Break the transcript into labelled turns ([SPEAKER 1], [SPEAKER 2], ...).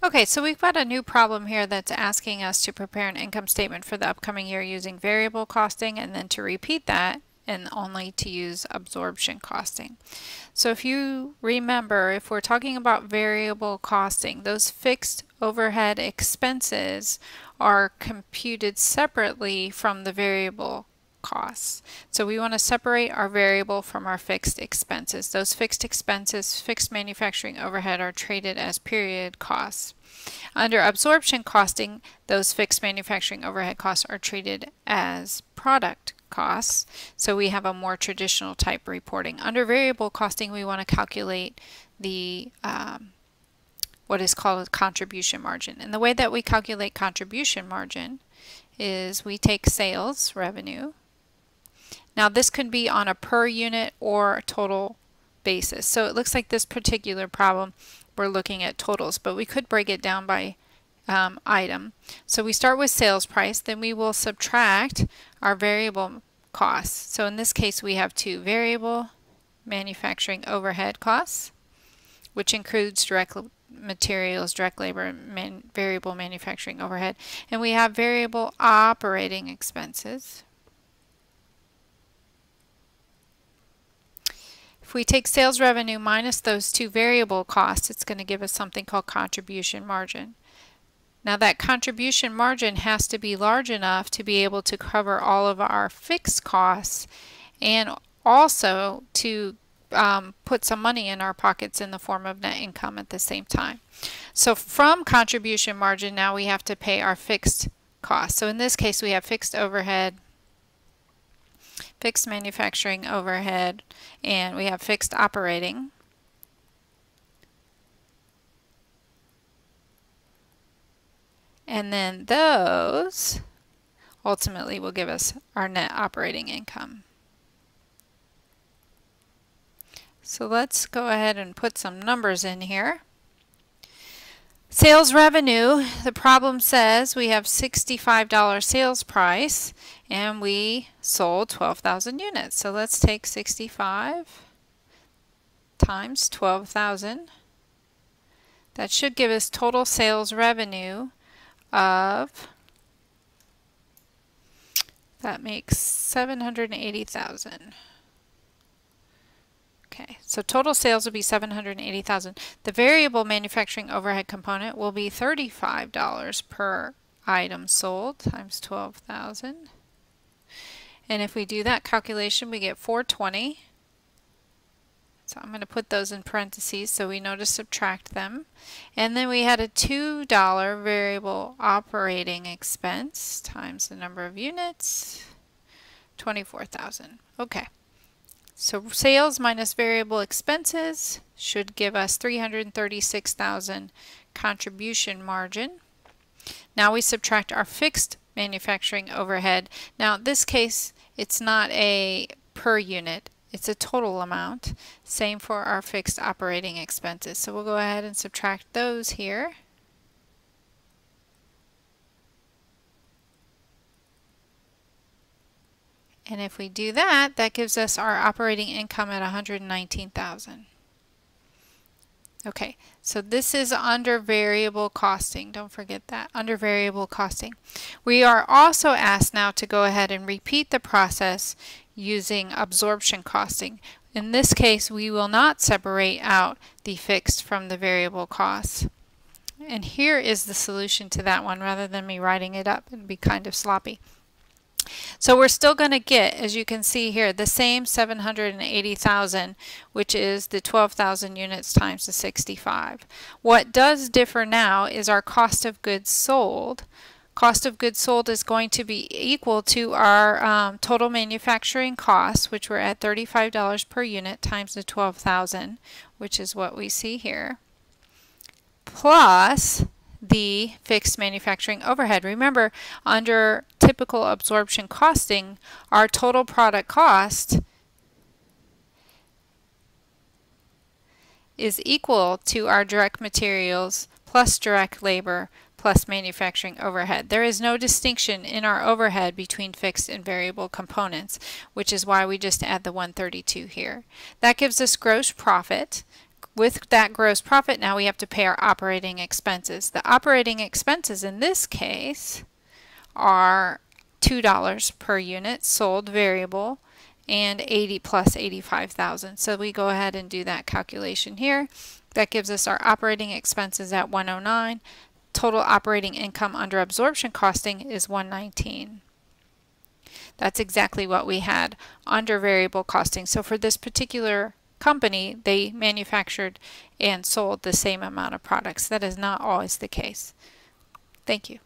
[SPEAKER 1] Okay, so we've got a new problem here that's asking us to prepare an income statement for the upcoming year using variable costing and then to repeat that and only to use absorption costing. So if you remember, if we're talking about variable costing, those fixed overhead expenses are computed separately from the variable costs. So we want to separate our variable from our fixed expenses. Those fixed expenses, fixed manufacturing overhead, are treated as period costs. Under absorption costing, those fixed manufacturing overhead costs are treated as product costs. So we have a more traditional type reporting. Under variable costing, we want to calculate the what is called a contribution margin. And the way that we calculate contribution margin is we take sales revenue. Now this could be on a per unit or total basis. So it looks like this particular problem we're looking at totals, but we could break it down by item. So we start with sales price, then we will subtract our variable costs. So in this case we have two: variable manufacturing overhead costs, which includes direct materials, direct labor, and variable manufacturing overhead, and we have variable operating expenses. If we take sales revenue minus those two variable costs, it's going to give us something called contribution margin. Now that contribution margin has to be large enough to be able to cover all of our fixed costs and also to put some money in our pockets in the form of net income at the same time. So from contribution margin, now we have to pay our fixed costs. So in this case we have fixed overhead, fixed manufacturing overhead, and we have fixed operating. And then those ultimately will give us our net operating income. So let's go ahead and put some numbers in here. Sales revenue, the problem says we have $65 sales price and we sold 12,000 units. So let's take 65 times 12,000. That should give us total sales revenue of, that makes 780,000. Okay, so total sales will be 780,000. The variable manufacturing overhead component will be $35 per item sold times 12,000. And if we do that calculation, we get 420. So I'm going to put those in parentheses so we know to subtract them. And then we had a $2 variable operating expense times the number of units, 24,000. Okay. So sales minus variable expenses should give us 336,000 contribution margin. Now we subtract our fixed manufacturing overhead. Now in this case it's not a per unit, it's a total amount. Same for our fixed operating expenses. So we'll go ahead and subtract those here. And if we do that, that gives us our operating income at 119,000. Okay, so this is under variable costing. Don't forget that, under variable costing. We are also asked now to go ahead and repeat the process using absorption costing. In this case, we will not separate out the fixed from the variable costs. And here is the solution to that one, rather than me writing it up and be kind of sloppy. So we're still going to get, as you can see here, the same 780,000, which is the 12,000 units times the 65. What does differ now is our cost of goods sold. Cost of goods sold is going to be equal to our total manufacturing costs, which were at $35 per unit times the 12,000, which is what we see here, plus the fixed manufacturing overhead. Remember, under typical absorption costing, our total product cost is equal to our direct materials plus direct labor plus manufacturing overhead. There is no distinction in our overhead between fixed and variable components, which is why we just add the 132 here. That gives us gross profit. With that gross profit, now we have to pay our operating expenses. The operating expenses in this case are $2 per unit sold variable and 80 plus 85,000. So we go ahead and do that calculation here. That gives us our operating expenses at 109. Total operating income under absorption costing is 119. That's exactly what we had under variable costing. So for this particular company, they manufactured and sold the same amount of products. That is not always the case. Thank you.